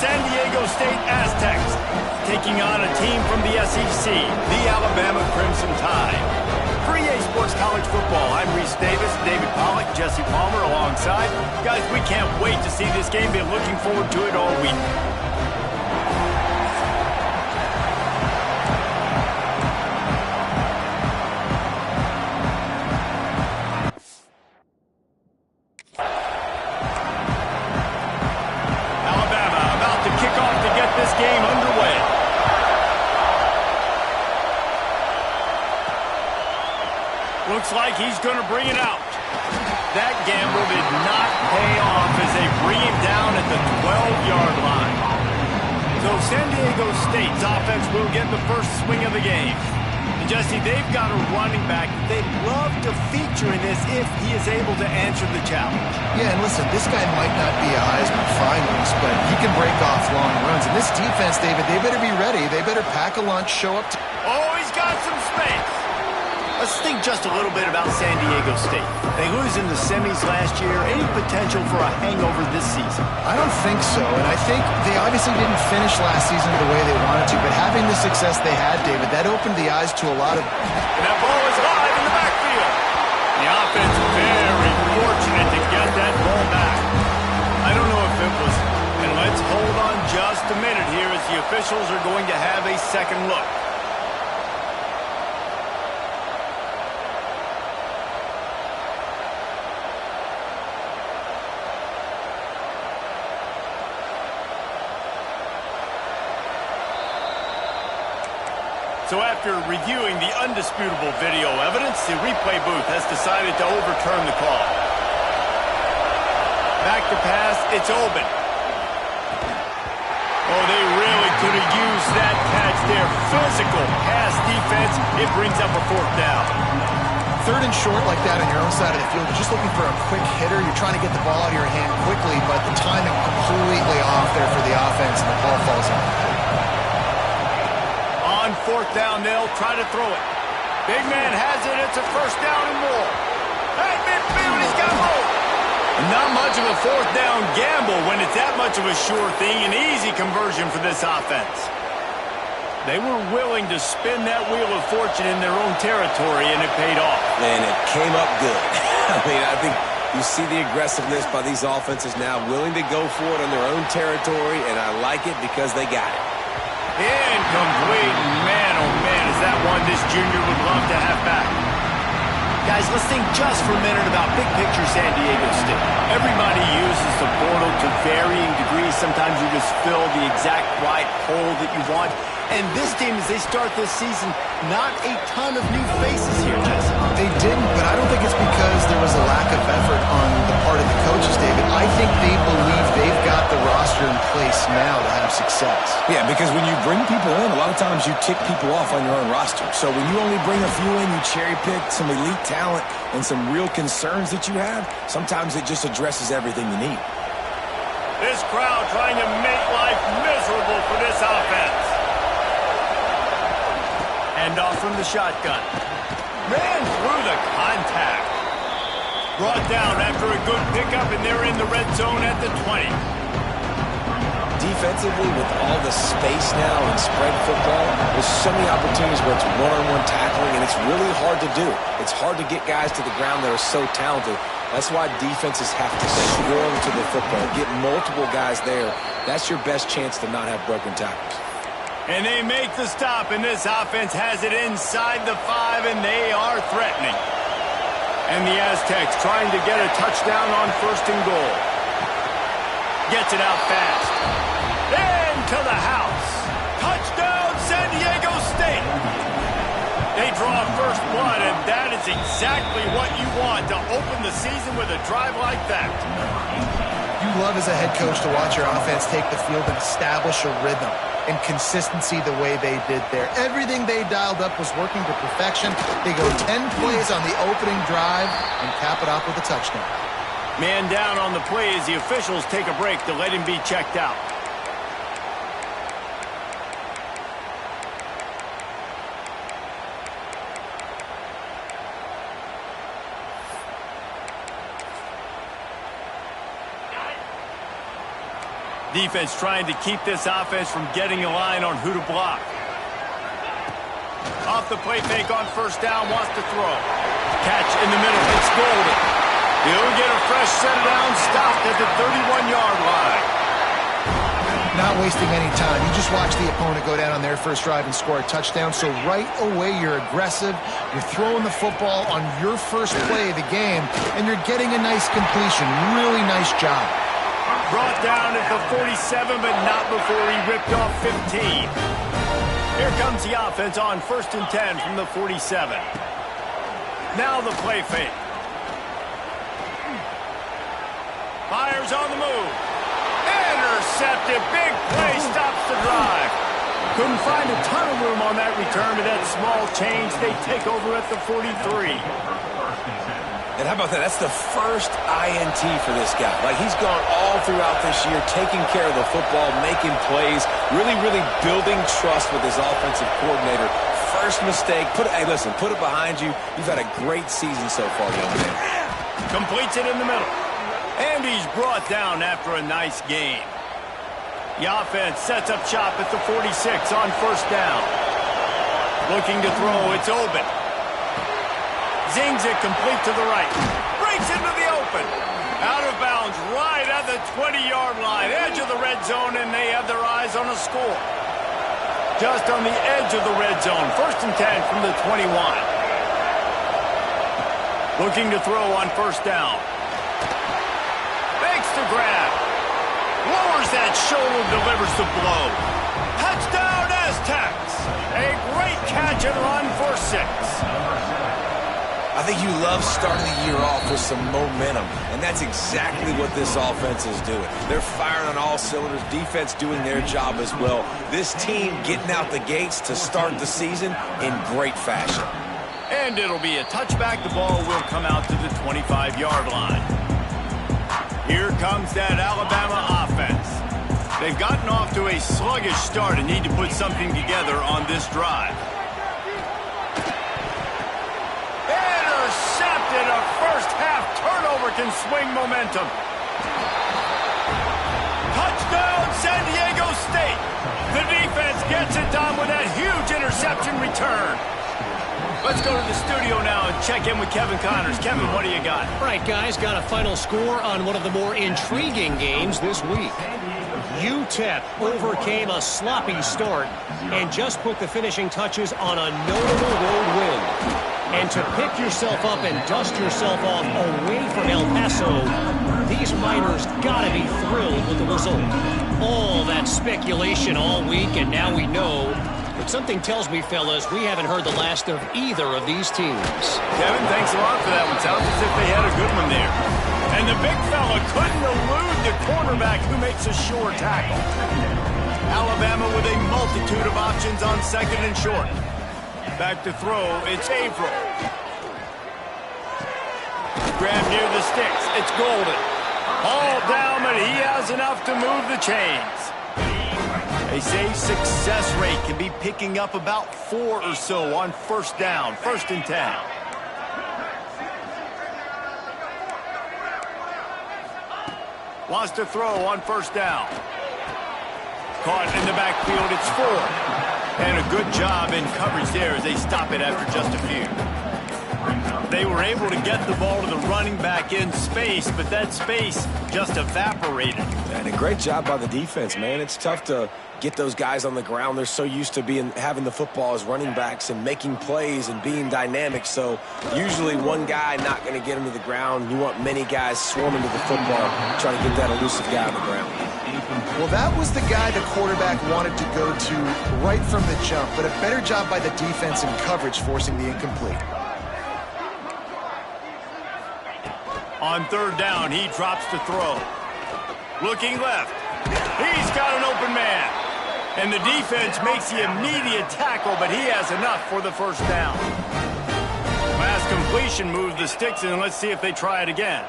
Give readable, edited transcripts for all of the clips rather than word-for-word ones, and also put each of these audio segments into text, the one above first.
San Diego State Aztecs, taking on a team from the SEC, the Alabama Crimson Tide. For EA Sports College Football, I'm Reese Davis, David Pollack, Jesse Palmer alongside. Guys, we can't wait to see this game. Been looking forward to it all week. Looks like he's going to bring it out. That gamble did not pay off as they bring him down at the 12-yard line. So San Diego State's offense will get the first swing of the game. And Jesse, they've got a running back that they'd love to feature in this if he is able to answer the challenge. Yeah, and listen, this guy might not be a Heisman finalist, but he can break off long runs. And this defense, David, they better be ready. They better pack a lunch, show up to... Oh, he's got some space. Let's think just a little bit about San Diego State. They lose in the semis last year. Any potential for a hangover this season? I don't think so, and I think they obviously didn't finish last season the way they wanted to, but having the success they had, David, that opened the eyes to a lot of... And that ball is live in the backfield. The offense very fortunate to get that ball back. I don't know if it was... And let's hold on just a minute here as the officials are going to have a second look. So after reviewing the undisputable video evidence, the replay booth has decided to overturn the call. Back to pass, it's open. Oh, they really could have used that catch there. Physical pass defense, it brings up a fourth down. Third and short like that on your own side of the field, you're just looking for a quick hitter. You're trying to get the ball out of your hand quickly, but the timing completely off there for the offense, and the ball falls out. On fourth down, they'll try to throw it. Big man has it. It's a first down and more. At midfield, he's got room. Not much of a fourth down gamble when it's that much of a sure thing. An easy conversion for this offense. They were willing to spin that wheel of fortune in their own territory, and it paid off. And it came up good. I think you see the aggressiveness by these offenses now, willing to go for it on their own territory, and I like it because they got it. Incomplete. Man, oh man, is that one this junior would love to have back. Guys, let's think just for a minute about big picture San Diego State. Everybody uses the portal to varying degrees. Sometimes you just fill the exact right hole that you want. And this team, as they start this season, not a ton of new faces here, Jesse. They didn't, but I don't think it's because there was a lack of effort on the part of the coaches, David. I think they believe they've got the roster in place now to have success. Yeah, because when you bring people in, a lot of times you tick people off on your own roster. So when you only bring a few in, you cherry pick some elite talent and some real concerns that you have, sometimes it just addresses everything you need. This crowd trying to make life miserable for this offense. Hand off from the shotgun. Ran through the contact. Brought down after a good pickup, and they're in the red zone at the 20. Defensively, with all the space now in spread football, there's so many opportunities where it's one-on-one tackling, and it's really hard to do. It's hard to get guys to the ground that are so talented. That's why defenses have to swarm to the football, get multiple guys there. That's your best chance to not have broken tackles. And they make the stop, and this offense has it inside the 5, and they are threatening. And the Aztecs trying to get a touchdown on first and goal. Gets it out fast. Into the house. Touchdown, San Diego State. They draw first blood, and that is exactly what you want to open the season with a drive like that. You love as a head coach to watch your offense take the field and establish a rhythm and consistency the way they did there. Everything they dialed up was working to perfection. They go 10 plays on the opening drive and cap it off with a touchdown. Man down on the play as the officials take a break to let him be checked out. Defense trying to keep this offense from getting a line on who to block. Off the play fake on first down, wants to throw. Catch in the middle, it's golden. He'll get a fresh set down, stopped at the 31-yard line. Not wasting any time. You just watch the opponent go down on their first drive and score a touchdown. So right away, you're aggressive. You're throwing the football on your first play of the game, and you're getting a nice completion. Really nice job. Brought down at the 47, but not before he ripped off 15. Here comes the offense on 1st and 10 from the 47. Now the play fake. Fires on the move. Intercepted. Big play stops the drive. Couldn't find a ton of room on that return, but that small change, they take over at the 43. And how about that? That's the first INT for this guy. Like, he's gone all throughout this year, taking care of the football, making plays, really building trust with his offensive coordinator. First mistake, hey, listen, put it behind you. You've had a great season so far, young man. Completes it in the middle. And he's brought down after a nice game. The offense sets up shop at the 46 on first down. Looking to throw, it's open. Zings it complete to the right. Breaks into the open. Out of bounds right at the 20-yard line. Edge of the red zone, and they have their eyes on a score. Just on the edge of the red zone. 1st and 10 from the 21. Looking to throw on first down. Makes the grab. Lowers that shoulder, delivers the blow. Touchdown, Aztecs. A great catch and run for 6. I think you love starting the year off with some momentum, and that's exactly what this offense is doing. They're firing on all cylinders, defense doing their job as well. This team getting out the gates to start the season in great fashion. And it'll be a touchback. The ball will come out to the 25-yard line. Here comes that Alabama offense. They've gotten off to a sluggish start and need to put something together on this drive. Intercepted. A first-half turnover can swing momentum. Touchdown, San Diego State. The defense gets it done with that huge interception return. Let's go to the studio now and check in with Kevin Connors. Kevin, what do you got? All right, guys, got a final score on one of the more intriguing games this week. UTEP overcame a sloppy start and just put the finishing touches on a notable road win. And to pick yourself up and dust yourself off away from El Paso, these Miners gotta be thrilled with the result. All that speculation all week, and now we know. But something tells me, fellas, we haven't heard the last of either of these teams. Kevin, thanks a lot for that one. Sounds as if they had a good one there. And the big fella couldn't elude the cornerback who makes a sure tackle. Alabama with a multitude of options on 2nd and short. Back to throw, it's Averill. Grab near the sticks, it's Golden. All down, but he has enough to move the chains. They say success rate can be picking up about 4 or so on first down, 1st and 10. Wants to throw on first down. Caught in the backfield, it's 4. And a good job in coverage there as they stop it after just a few. They were able to get the ball to the running back in space, but that space just evaporated. And a great job by the defense, man. It's tough to get those guys on the ground. They're so used to having the football as running backs and making plays and being dynamic. So usually one guy not going to get him to the ground. You want many guys swarming to the football, trying to get that elusive guy on the ground. Well, that was the guy the quarterback wanted to go to right from the jump, but a better job by the defense in coverage, forcing the incomplete. On 3rd down, he drops to throw. Looking left. He's got an open man. And the defense makes the immediate tackle, but he has enough for the first down. Last completion moves the sticks, and let's see if they try it again.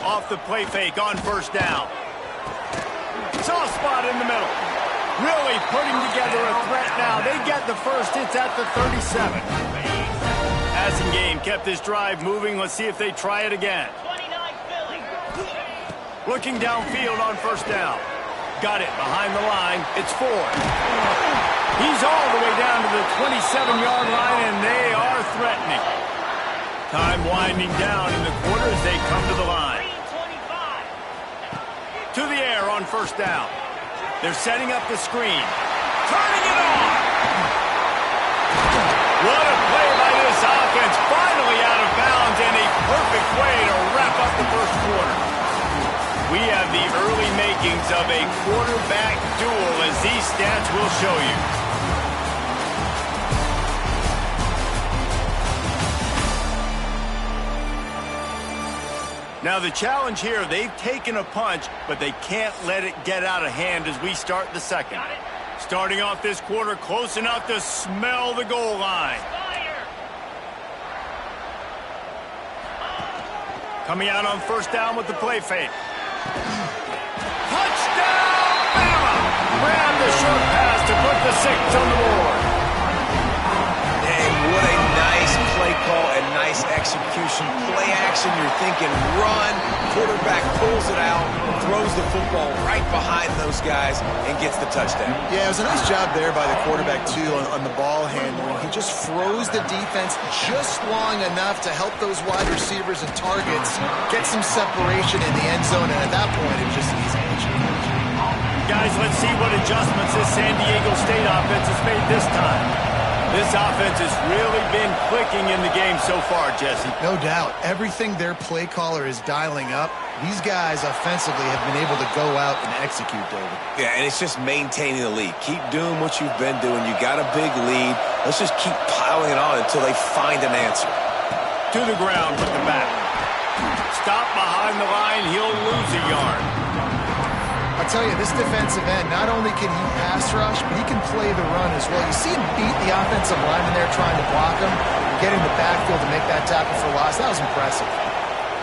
Off the play fake on first down. Soft spot in the middle. Really putting together a threat now. They get the first. It's at the 37. Passing game kept this drive moving. Let's see if they try it again. Looking downfield on first down. Got it behind the line. It's Ford. He's all the way down to the 27-yard line, and they are threatening. Time winding down in the quarter as they come to the line. To the air on first down. They're setting up the screen. Turning it on. What a play by this offense. Finally out of bounds, and a perfect way to wrap up the first quarter. We have the early makings of a quarterback duel, as these stats will show you. Now the challenge here, they've taken a punch, but they can't let it get out of hand as we start the second. Starting off this quarter close enough to smell the goal line. Coming out on first down with the play fake. Touchdown, Bama! Grab the short pass to put the 6 on the board. And what a nice play call and nice execution. Play action, you're thinking run. Quarterback pulls it out, throws the football right behind those guys, and gets the touchdown. Yeah, it was a nice job there by the quarterback, too, on the ball handling. He just froze the defense just long enough to help those wide receivers and targets get some separation in the end zone, and at that point, it was just easy. Guys, let's see what adjustments this San Diego State offense has made this time. This offense has really been clicking in the game so far, Jesse. No doubt. Everything their play caller is dialing up, these guys offensively have been able to go out and execute, David. Yeah, and it's just maintaining the lead. Keep doing what you've been doing. You got a big lead. Let's just keep piling it on until they find an answer. To the ground with the back. Stop behind the line. He'll lose a yard. I'll tell you, this defensive end, not only can he pass rush, but he can play the run as well. You see him beat the offensive lineman there trying to block him, getting the backfield to make that tackle for loss. That was impressive.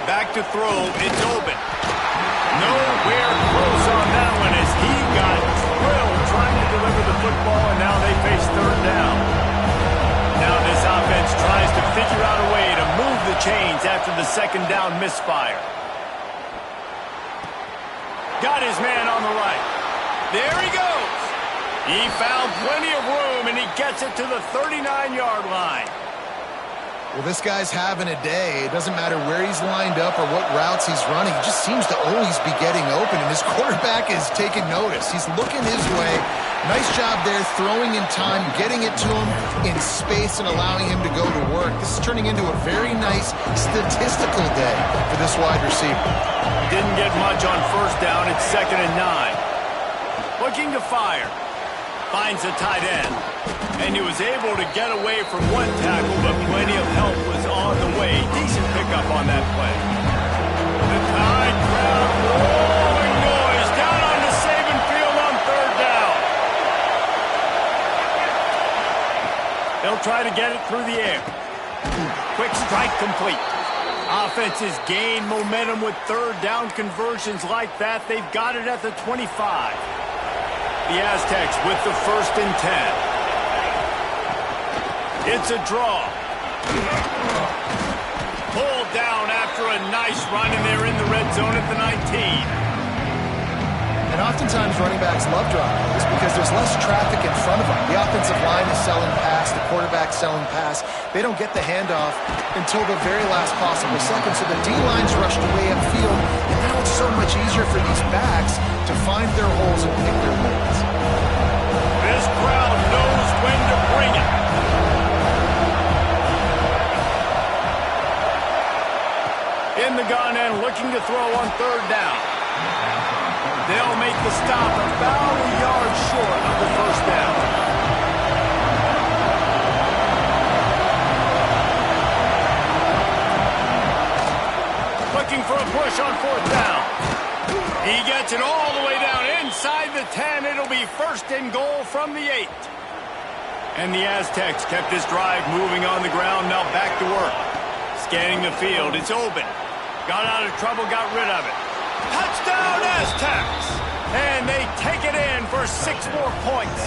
Back to throw. It's open. Nowhere close on that one as he got drilled trying to deliver the football, and now they face third down. Now this offense tries to figure out a way to move the chains after the second down misfire. Got his man on the right. There he goes. He found plenty of room, and he gets it to the 39-yard line. Well, this guy's having a day. It doesn't matter where he's lined up or what routes he's running. He just seems to always be getting open, and his quarterback is taking notice. He's looking his way. Nice job there, throwing in time, getting it to him in space and allowing him to go to work. This is turning into a very nice statistical day for this wide receiver. Didn't get much on first down. It's 2nd and 9. Looking to fire. Finds a tight end. And he was able to get away from one tackle, but plenty of help was on the way. Decent pickup on that play. The Tide crowd rolling noise down on the Saban field on third down. They'll try to get it through the air. Quick strike complete. Offenses gain momentum with third down conversions like that. They've got it at the 25. The Aztecs with the 1st and 10. It's a draw. Pulled down after a nice run, and they're in the red zone at the 19. And oftentimes running backs love dropping this because there's less traffic in front of them. The offensive line is selling pass, the quarterback's selling pass. They don't get the handoff until the very last possible second, so the D-line's rushed way upfield, and now it's so much easier for these backs to find their holes and pick their holes. This crowd knows when to bring it. In the gun and looking to throw on third down. They'll make the stop about a yard short of the first down. Looking for a push on fourth down. He gets it all the way down inside the 10. It'll be 1st and goal from the 8. And the Aztecs kept this drive moving on the ground. Now back to work. Scanning the field. It's open. Got out of trouble, got rid of it. Touchdown, Aztecs! And they take it in for 6 more points.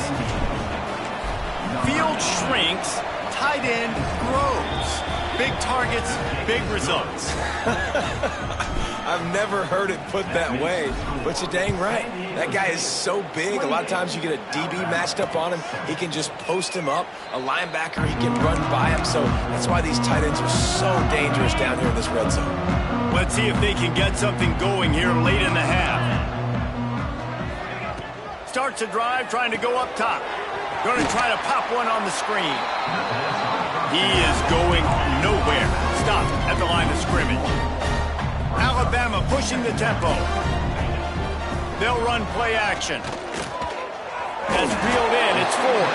Field shrinks, tight end grows. Big targets, big results. I've never heard it put that way, but you're dang right. That guy is so big. A lot of times you get a DB matched up on him. He can just post him up. A linebacker, he can run by him. So that's why these tight ends are so dangerous down here in this red zone. Let's see if they can get something going here late in the half. Starts a drive trying to go up top. Going to try to pop one on the screen. He is going nowhere. Stopped at the line of scrimmage. Alabama pushing the tempo. They'll run play action. Has reeled in. It's Ford.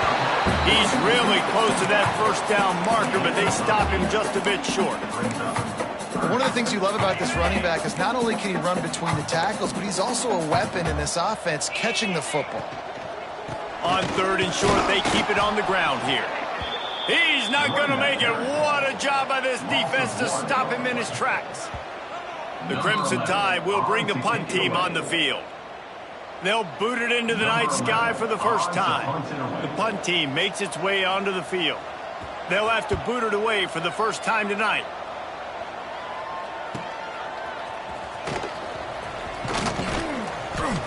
He's really close to that first down marker, but they stop him just a bit short. One of the things you love about this running back is not only can he run between the tackles, but he's also a weapon in this offense catching the football. On 3rd and short, they keep it on the ground here. He's not going to make it. What a job by this defense to stop him in his tracks. The Crimson Tide will bring the punt team on the field. They'll boot it into the night sky for the first time. The punt team makes its way onto the field. They'll have to boot it away for the first time tonight.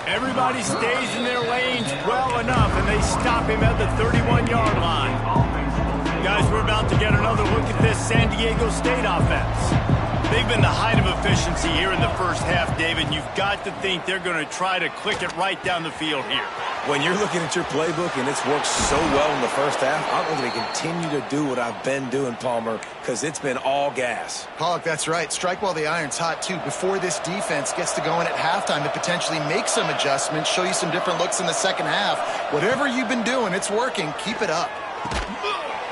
Everybody stays in their lanes well enough, and they stop him at the 31-yard line. Guys, we're about to get another look at this San Diego State offense. They've been the height of efficiency here in the first half, David. You've got to think they're going to try to click it right down the field here. When you're looking at your playbook and it's worked so well in the first half, I'm going to continue to do what I've been doing, Palmer, because it's been all gas. Pollock, that's right. Strike while the iron's hot, too. Before this defense gets to going at halftime to potentially make some adjustments, show you some different looks in the second half. Whatever you've been doing, it's working. Keep it up.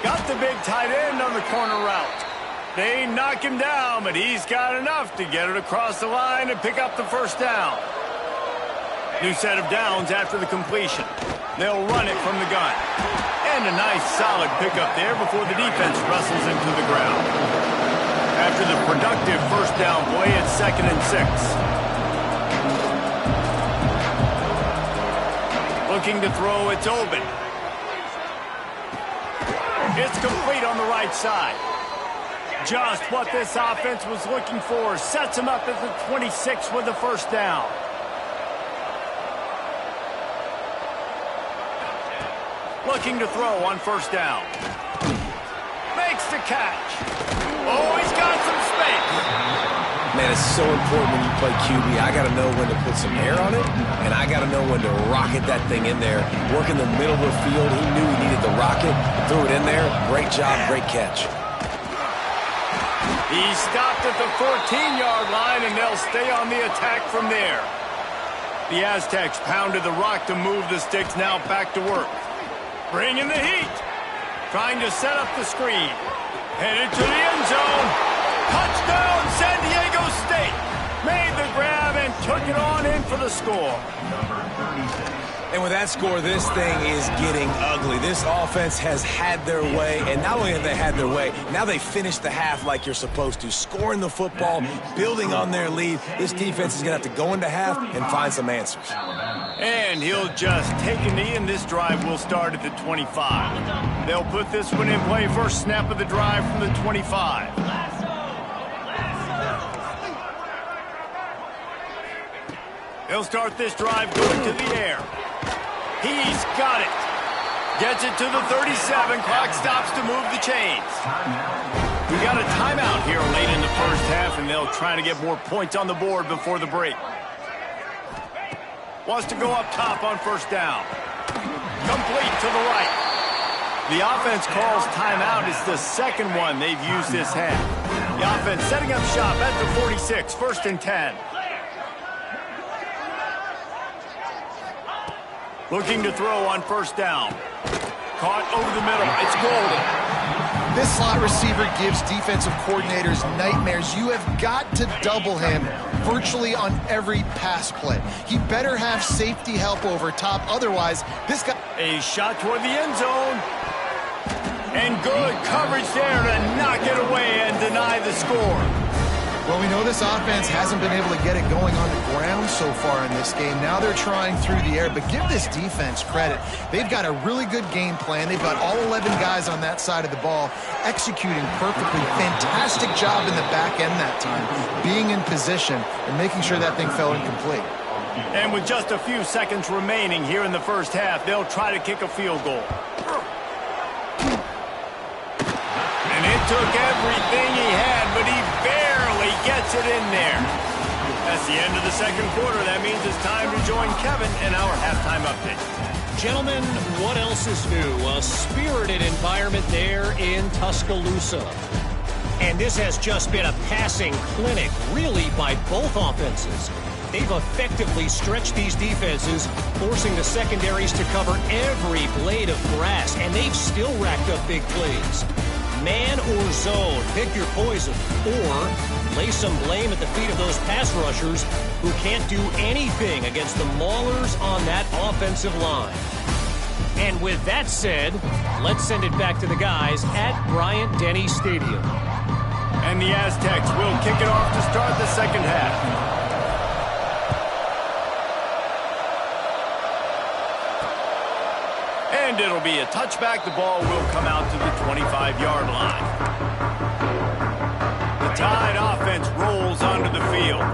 Got the big tight end on the corner route. They knock him down, but he's got enough to get it across the line and pick up the first down. New set of downs after the completion. They'll run it from the gun. And a nice solid pickup there before the defense wrestles him to the ground. After the productive first down play, it's 2nd and 6. Looking to throw, it's open. It's complete on the right side. Just what this offense was looking for. Sets him up at the 26 with the first down. Looking to throw on first down. Makes the catch. Oh, he's got some space. Man, it's so important when you play QB. I got to know when to put some air on it, and I got to know when to rocket that thing in there. Work in the middle of the field. He knew he needed the rocket. Threw it in there. Great job, great catch. He stopped at the 14-yard line, and they'll stay on the attack from there. The Aztecs pounded the rock to move the sticks, now back to work. Bringing the heat. Trying to set up the screen. Headed to the end zone. Touchdown, San Diego State. Made the grab and took it on in for the score. And with that score, this thing is getting ugly. This offense has had their way, and not only have they had their way, now they finished the half like you're supposed to, scoring the football, building on their lead. This defense is going to have to go into half and find some answers. And he'll just take a knee, and this drive will start at the 25. They'll put this one in play. First snap of the drive from the 25. They'll start this drive going to the air. He's got it. Gets it to the 37. Clock stops to move the chains. We got a timeout here late in the first half, and they'll try to get more points on the board before the break. Wants to go up top on first down. Complete to the right. The offense calls timeout. It's the second one they've used this half. The offense setting up shop at the 46. 1st and 10. Looking to throw on first down. Caught over the middle. It's Golden. This slot receiver gives defensive coordinators nightmares. You have got to double him virtually on every pass play. He better have safety help over top. Otherwise, this guy... A shot toward the end zone. And good coverage there to knock it away and deny the score. Well, we know this offense hasn't been able to get it going on the ground so far in this game. Now they're trying through the air, but give this defense credit. They've got a really good game plan. They've got all 11 guys on that side of the ball executing perfectly. Fantastic job in the back end that time, being in position and making sure that thing fell incomplete. And with just a few seconds remaining here in the first half, they'll try to kick a field goal. And it took everything he had, but he barely gets it in there. That's the end of the second quarter. That means it's time to join Kevin in our halftime update. Gentlemen, what else is new? A spirited environment there in Tuscaloosa. And this has just been a passing clinic, really, by both offenses. They've effectively stretched these defenses, forcing the secondaries to cover every blade of grass, and they've still racked up big plays. Man or zone, pick your poison, or lay some blame at the feet of those pass rushers who can't do anything against the maulers on that offensive line. And with that said, let's send it back to the guys at Bryant-Denny Stadium. And the Aztecs will kick it off to start the second half. And it'll be a touchback. The ball will come out to the 25-yard line. The Tide offense rolls onto the field.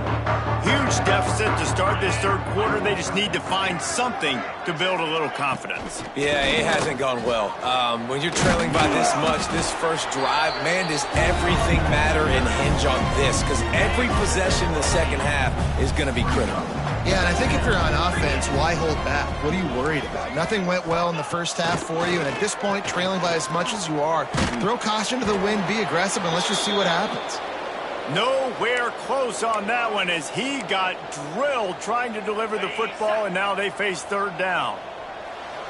Huge deficit to start this third quarter. They just need to find something to build a little confidence. Yeah, it hasn't gone well. When you're trailing by this much, this first drive, man, does everything matter and hinge on this? Because every possession in the second half is going to be critical. Yeah, and I think if you're on offense, why hold back? What are you worried about? Nothing went well in the first half for you, and at this point, trailing by as much as you are, throw caution to the wind, be aggressive, and let's just see what happens. Nowhere close on that one as he got drilled trying to deliver the football, and now they face third down.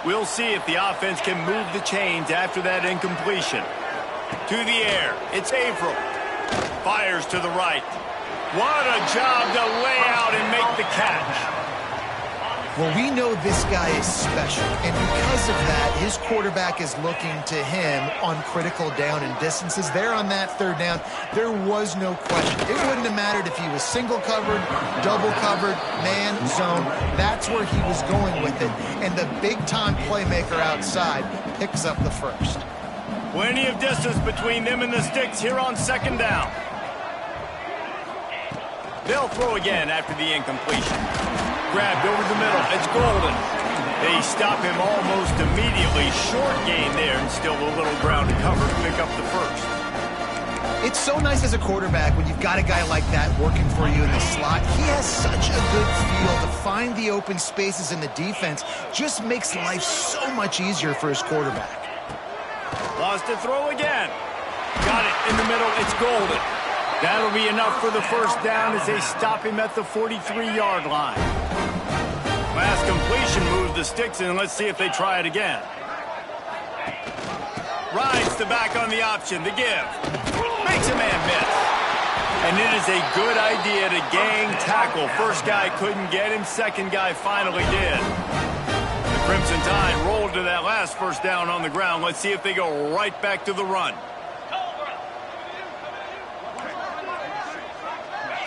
We'll see if the offense can move the chains after that incompletion. To the air, it's Averill. Fires to the right. What a job to lay out and make the catch. Well, we know this guy is special, and because of that, his quarterback is looking to him on critical down and distances. There on that third down, there was no question. It wouldn't have mattered if he was single covered, double covered, man, zone. That's where he was going with it, and the big-time playmaker outside picks up the first. Plenty of distance between them and the sticks here on second down. They'll throw again after the incompletion. Grabbed over the middle. It's Golden. They stop him almost immediately. Short gain there and still a little ground to cover to pick up the first. It's so nice as a quarterback when you've got a guy like that working for you in the slot. He has such a good feel to find the open spaces in the defense. Just makes life so much easier for his quarterback. Lost to throw again. Got it in the middle. It's Golden. That'll be enough for the first down as they stop him at the 43-yard line. Last completion moves the sticks in. Let's see if they try it again. Rides the back on the option. The give. Makes a man miss. And it is a good idea to gang tackle. First guy couldn't get him. Second guy finally did. The Crimson Tide rolled to that last first down on the ground. Let's see if they go right back to the run.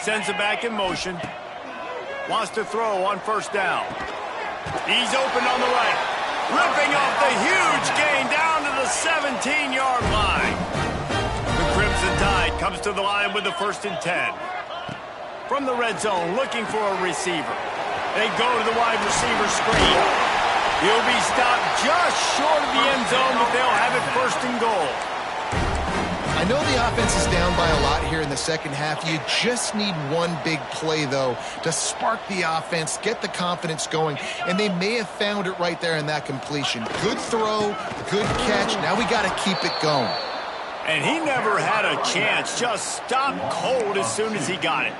Sends it back in motion. Wants to throw on first down. He's open on the right. Ripping off the huge gain down to the 17-yard line. The Crimson Tide comes to the line with the 1st and 10. From the red zone, looking for a receiver. They go to the wide receiver screen. He'll be stopped just short of the end zone, but they'll have it 1st and goal. I know the offense is down by a lot here in the second half. You just need one big play, though, to spark the offense, get the confidence going, and they may have found it right there in that completion. Good throw, good catch. Now we got to keep it going. And he never had a chance. Just stopped cold as soon as he got it.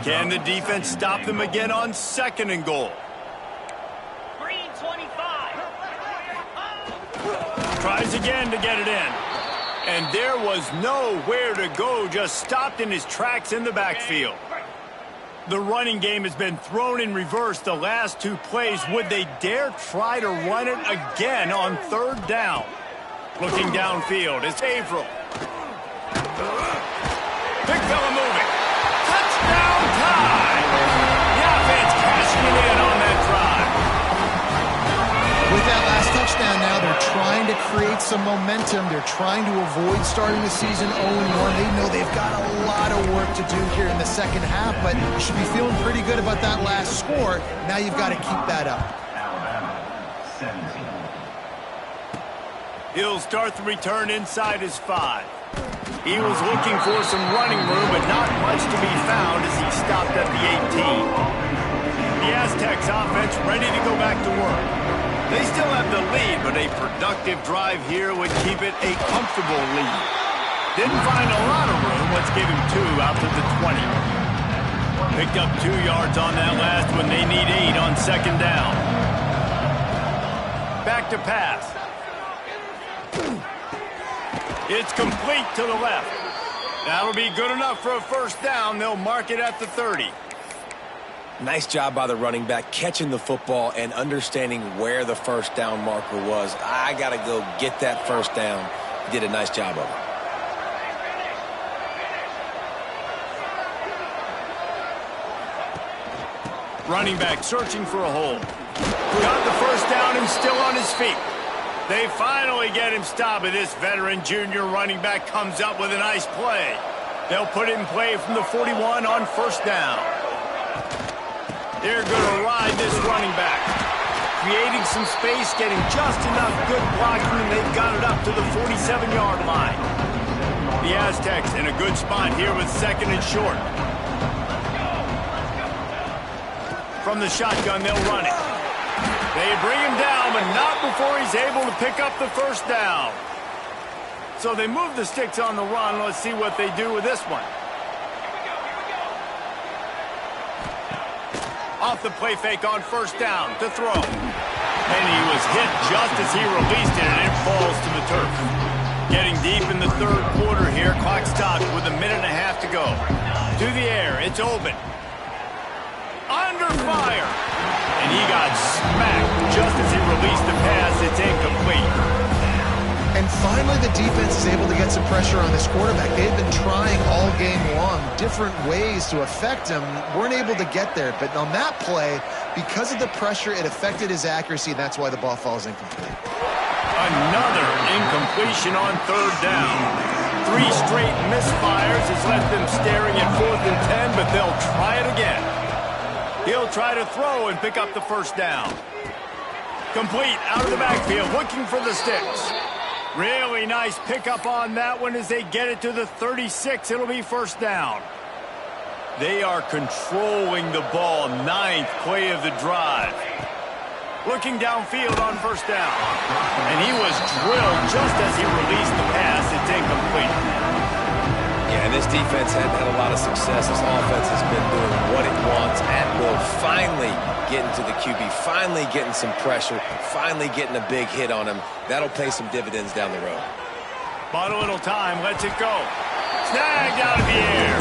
Can the defense stop them again on 2nd and goal? Green 25. Tries again to get it in. And there was nowhere to go, just stopped in his tracks in the backfield. The running game has been thrown in reverse the last 2 plays. Would they dare try to run it again on 3rd down? Looking downfield, it's Averill. Big fella moving. With that last touchdown now, they're trying to create some momentum. They're trying to avoid starting the season 0-1. They know they've got a lot of work to do here in the second half, but you should be feeling pretty good about that last score. Now you've got to keep that up. He'll start the return inside his 5. He was looking for some running room, but not much to be found as he stopped at the 18. The Aztecs offense ready to go back to work. They still have the lead, but a productive drive here would keep it a comfortable lead. Didn't find a lot of room. Let's give him 2 out to the 20. Picked up 2 yards on that last one. They need 8 on second down. Back to pass. It's complete to the left. That'll be good enough for a first down. They'll mark it at the 30. Nice job by the running back catching the football and understanding where the first down marker was. I got to go get that first down. He did a nice job of it. Running back searching for a hole. Got the first down and still on his feet. They finally get him stopped, and this veteran junior running back comes up with a nice play. They'll put it in play from the 41 on first down. They're going to ride this running back. Creating some space, getting just enough good blocking, and they've got it up to the 47-yard line. The Aztecs in a good spot here with second and short. From the shotgun, they'll run it. They bring him down, but not before he's able to pick up the first down. So they move the sticks on the run. Let's see what they do with this one. Off the play fake on first down to throw. And he was hit just as he released it, and it falls to the turf. Getting deep in the third quarter here. Clock stopped with 1.5 minutes to go. To the air, it's Oben. Under fire. And he got smacked just as he released the pass. It's incomplete. And finally, the defense is able to get some pressure on this quarterback. They've been trying all game long different ways to affect him. Weren't able to get there. But on that play, because of the pressure, it affected his accuracy. That's why the ball falls incomplete. Another incompletion on third down. 3 straight misfires has left them staring at 4th and 10, but they'll try it again. He'll try to throw and pick up the first down. Complete out of the backfield, looking for the sticks. Really nice pickup on that one as they get it to the 36. It'll be first down. They are controlling the ball. 9th play of the drive. Looking downfield on first down. And he was drilled just as he released the pass. It's incomplete. Yeah, and this defense hadn't had a lot of success. This offense has been doing what it wants at will. Finally getting to the QB, finally getting some pressure, finally getting a big hit on him. That'll pay some dividends down the road. Bought a little time, lets it go. Snagged out of the air.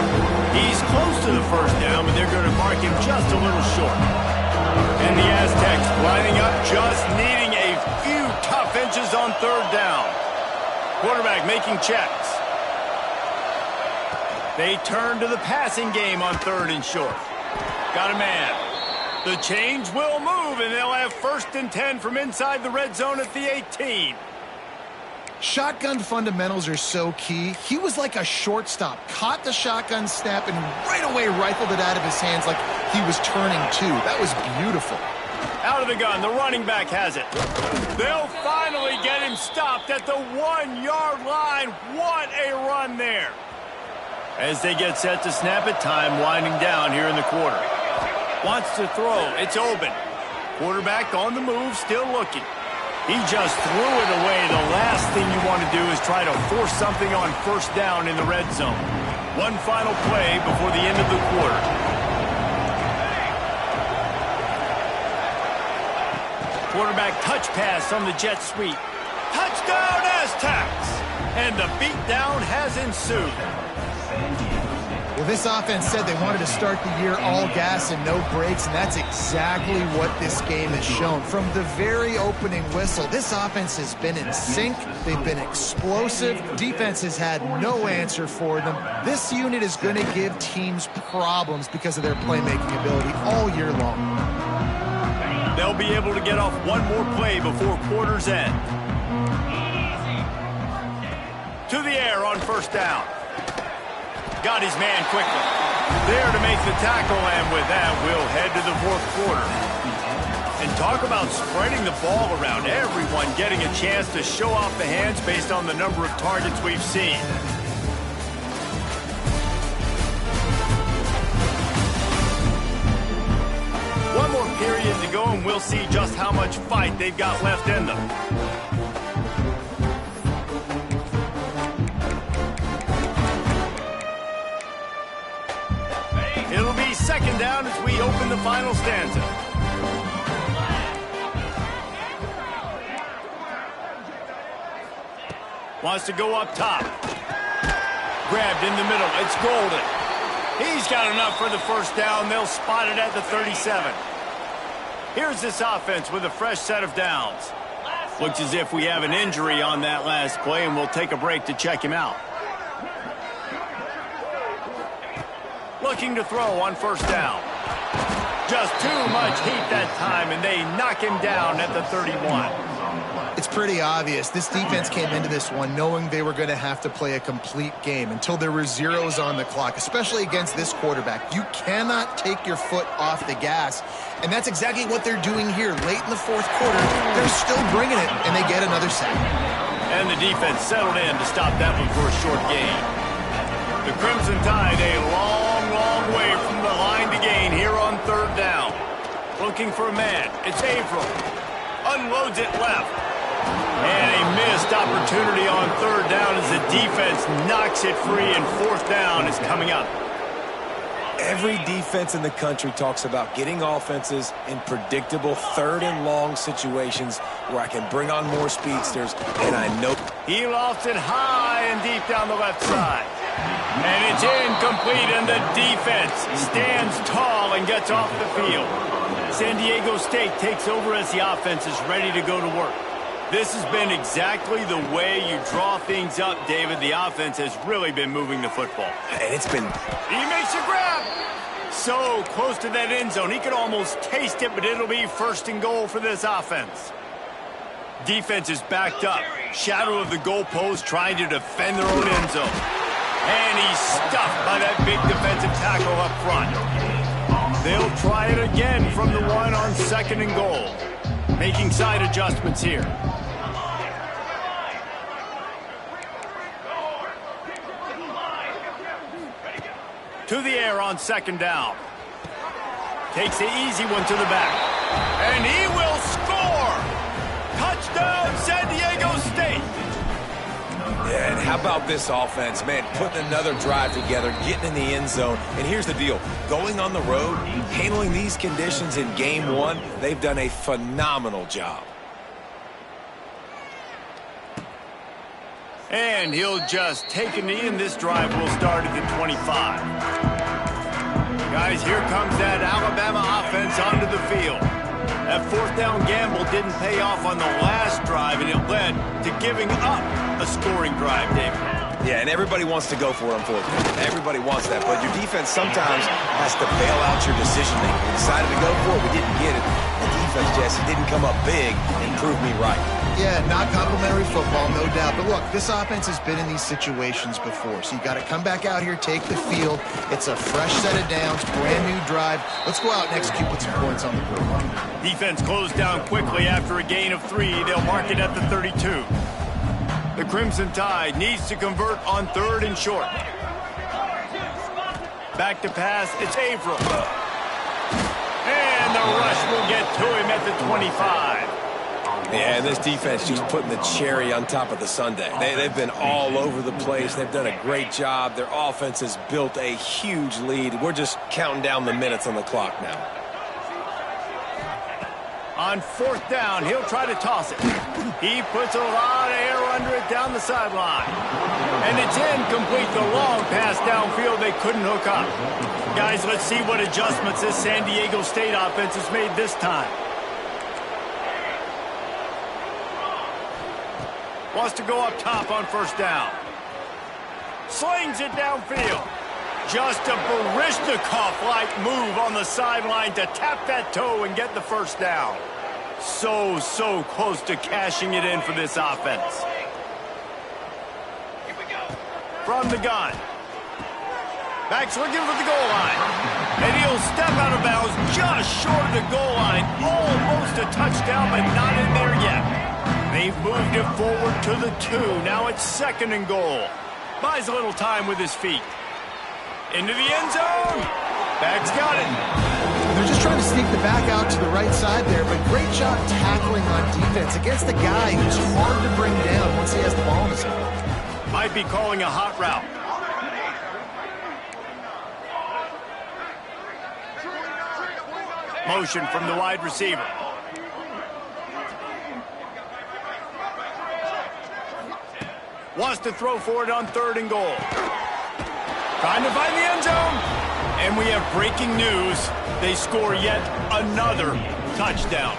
He's close to the first down, but they're going to mark him just a little short. And the Aztecs lining up, just needing a few tough inches on third down. Quarterback making checks. They turn to the passing game on third and short. Got a man. The change will move, and they'll have 1st and 10 from inside the red zone at the 18. Shotgun fundamentals are so key. He was like a shortstop. Caught the shotgun snap and right away rifled it out of his hands like he was turning two. That was beautiful. Out of the gun, the running back has it. They'll finally get him stopped at the 1-yard line. What a run there. As they get set to snap it, time winding down here in the quarter. Wants to throw. It's Oben. Quarterback on the move, still looking. He just threw it away. The last thing you want to do is try to force something on first down in the red zone. One final play before the end of the quarter. Quarterback touch pass on the jet sweep. Touchdown Aztecs! And the beatdown has ensued. Well, this offense said they wanted to start the year all gas and no brakes, and that's exactly what this game has shown. From the very opening whistle, this offense has been in sync. They've been explosive. Defense has had no answer for them. This unit is going to give teams problems because of their playmaking ability all year long. They'll be able to get off one more play before quarter's end. To the air on first down. Got his man quickly. There to make the tackle, and with that, we'll head to the fourth quarter. And talk about spreading the ball around, everyone getting a chance to show off the hands based on the number of targets we've seen. One more period to go, and we'll see just how much fight they've got left in them. It'll be second down as we open the final stanza. Wants to go up top. Grabbed in the middle. It's Golden. He's got enough for the first down. They'll spot it at the 37. Here's this offense with a fresh set of downs. Looks as if we have an injury on that last play, and we'll take a break to check him out. Looking to throw on first down. Just too much heat that time, and they knock him down at the 31. It's pretty obvious. This defense came into this one knowing they were going to have to play a complete game until there were zeros on the clock, especially against this quarterback. You cannot take your foot off the gas, and that's exactly what they're doing here. Late in the fourth quarter, they're still bringing it, and they get another sack. And the defense settled in to stop that one for a short gain. The Crimson Tide a long way from the line to gain here on third down. Looking for a man. It's Averill. Unloads it left. And a missed opportunity on third down as the defense knocks it free, and fourth down is coming up. Every defense in the country talks about getting offenses in predictable third and long situations where I can bring on more speedsters, and I know. He lofts it high and deep down the left side. And it's incomplete, and the defense stands tall and gets off the field. San Diego State takes over as the offense is ready to go to work. This has been exactly the way you draw things up, David. The offense has really been moving the football. And it's been... He makes a grab. So close to that end zone. He could almost taste it, but it'll be first and goal for this offense. Defense is backed up. Shadow of the goalpost trying to defend their own end zone. And he's stuffed by that big defensive tackle up front. They'll try it again from the one on second and goal. Making side adjustments here. To the air on second down. Takes the easy one to the back. And he will score! Touchdown, San Diego State! Yeah, and how about this offense, man, putting another drive together, getting in the end zone. And here's the deal. Going on the road, handling these conditions in game one, they've done a phenomenal job. And he'll just take a knee, and this drive will start at the 25. Guys, here comes that Alabama offense onto the field. That fourth down gamble didn't pay off on the last drive, and it led to giving up a scoring drive, David. Yeah, and everybody wants to go for it, unfortunately. Everybody wants that, but your defense sometimes has to bail out your decision-making. We decided to go for it, we didn't get it. The defense, Jesse, didn't come up big and prove me right. Yeah, not complimentary football, no doubt. But look, this offense has been in these situations before, so you got to come back out here, take the field. It's a fresh set of downs, brand new drive. Let's go out and execute with some points on the board. Defense closed down quickly after a gain of 3. They'll mark it at the 32. The Crimson Tide needs to convert on third and short. Back to pass, it's Averill. And the rush will get to him at the 25. Yeah, and this defense just putting the cherry on top of the sundae. They've been all over the place. They've done a great job. Their offense has built a huge lead. We're just counting down the minutes on the clock now. On fourth down, he'll try to toss it. He puts a lot of air under it down the sideline. And it's incomplete. The long pass downfield, they couldn't hook up. Guys, let's see what adjustments this San Diego State offense has made this time. Wants to go up top on first down. Slings it downfield. Just a Baryshnikov-like move on the sideline to tap that toe and get the first down. So close to cashing it in for this offense. From the gun. Back's looking for the goal line. And he'll step out of bounds just short of the goal line. Almost a touchdown, but not in there yet. They've moved it forward to the 2. Now it's 2nd and goal. Buys a little time with his feet. Into the end zone. Back's got it. They're just trying to sneak the back out to the right side there, but great job tackling on defense against a guy who's hard to bring down once he has the ball in his hand. Might be calling a hot route. Motion from the wide receiver. Wants to throw for it on 3rd and goal. Trying to find the end zone. And we have breaking news. They score yet another touchdown.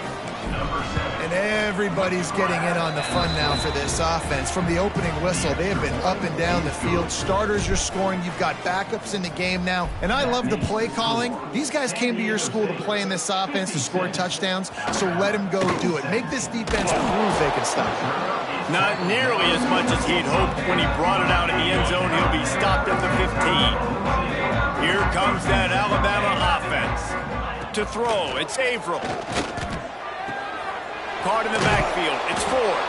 And everybody's getting in on the fun now for this offense. From the opening whistle, they have been up and down the field. Starters are scoring. You've got backups in the game now. And I love the play calling. These guys came to your school to play in this offense to score touchdowns, so let them go do it. Make this defense prove they can stop them. Not nearly as much as he'd hoped when he brought it out in the end zone. He'll be stopped at the 15. Here comes that Alabama offense. To throw, it's Averill. Caught in the backfield, it's Ford.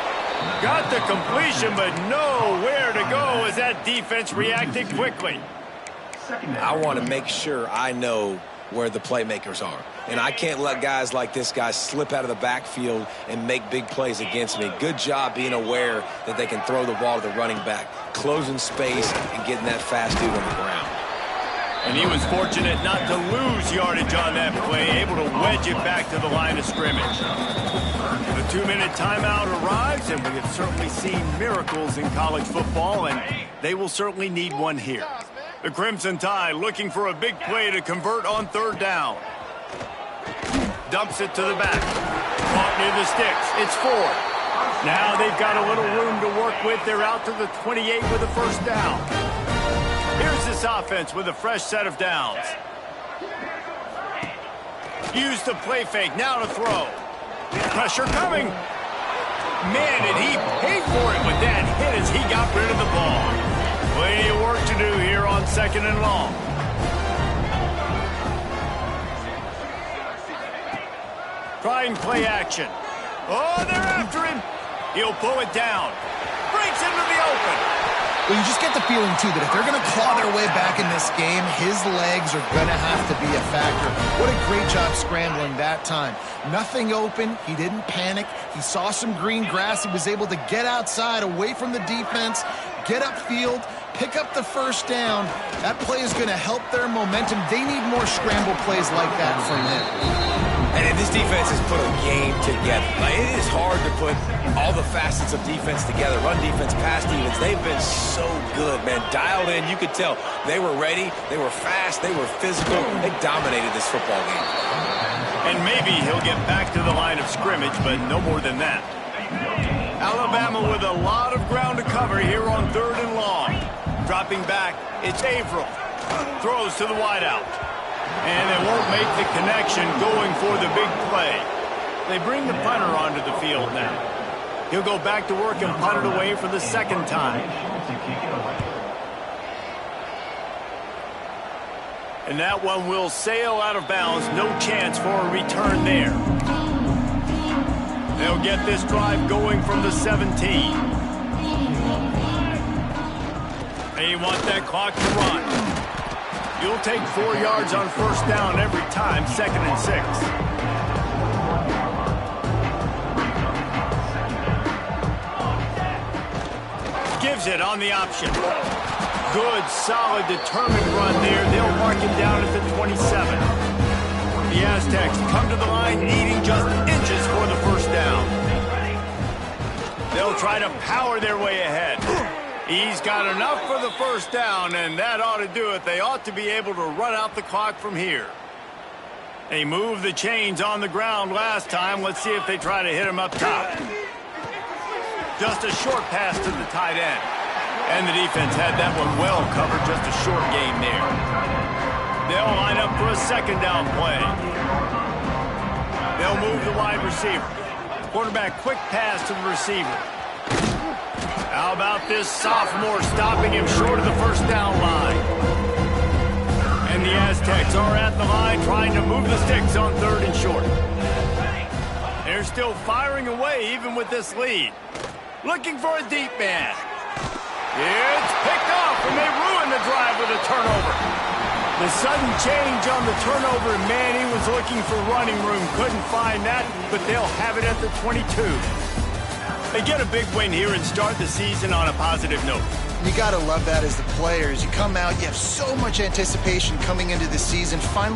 Got the completion, but nowhere to go as that defense reacted quickly. I want to make sure I know where the playmakers are. And I can't let guys like this guy slip out of the backfield and make big plays against me. Good job being aware that they can throw the ball to the running back, closing space and getting that fast dude on the ground. And he was fortunate not to lose yardage on that play, able to wedge it back to the line of scrimmage. The 2-minute timeout arrives, and we have certainly seen miracles in college football, and they will certainly need one here. The Crimson Tide looking for a big play to convert on 3rd down. Dumps it to the back. Caught near the sticks. It's Ford. Now they've got a little room to work with. They're out to the 28 with a first down. Here's this offense with a fresh set of downs. Use the play fake. Now to throw. Pressure coming. Man, did he pay for it with that hit as he got rid of the ball. Plenty of work to do here on 2nd and long. Trying play action. Oh, they're after him. He'll pull it down. Breaks into the open. Well, you just get the feeling, too, that if they're going to claw their way back in this game, his legs are going to have to be a factor. What a great job scrambling that time. Nothing open. He didn't panic. He saw some green grass. He was able to get outside, away from the defense, get upfield, pick up the first down. That play is going to help their momentum. They need more scramble plays like that from him. And this defense has put a game together. It is hard to put all the facets of defense together. Run defense, pass defense. They've been so good, man. Dialed in. You could tell they were ready. They were fast. They were physical. They dominated this football game. And maybe he'll get back to the line of scrimmage, but no more than that. Alabama with a lot of ground to cover here on 3rd and long. Dropping back, it's Averill. Throws to the wideout. And they won't make the connection going for the big play. They bring the punter onto the field now. He'll go back to work and punt it away for the 2nd time. And that one will sail out of bounds. No chance for a return there. They'll get this drive going from the 17. They want that clock to run. You'll take 4 yards on first down every time, 2nd and 6. Gives it on the option. Good, solid, determined run there. They'll mark him down at the 27. The Aztecs come to the line needing just inches for the first down. They'll try to power their way ahead. He's got enough for the first down, and that ought to do it. They ought to be able to run out the clock from here. They moved the chains on the ground last time. Let's see if they try to hit him up top. Just a short pass to the tight end. And the defense had that one well covered, just a short game there. They'll line up for a second down play. They'll move the wide receiver. Quarterback quick pass to the receiver. How about this sophomore stopping him short of the first down line? And the Aztecs are at the line trying to move the sticks on 3rd and short. They're still firing away even with this lead. Looking for a deep man. It's picked off, and they ruin the drive with a turnover. The sudden change on the turnover, man, he was looking for running room. Couldn't find that, but they'll have it at the 22. They get a big win here and start the season on a positive note. You got to love that as the players. You come out, you have so much anticipation coming into the season. Finally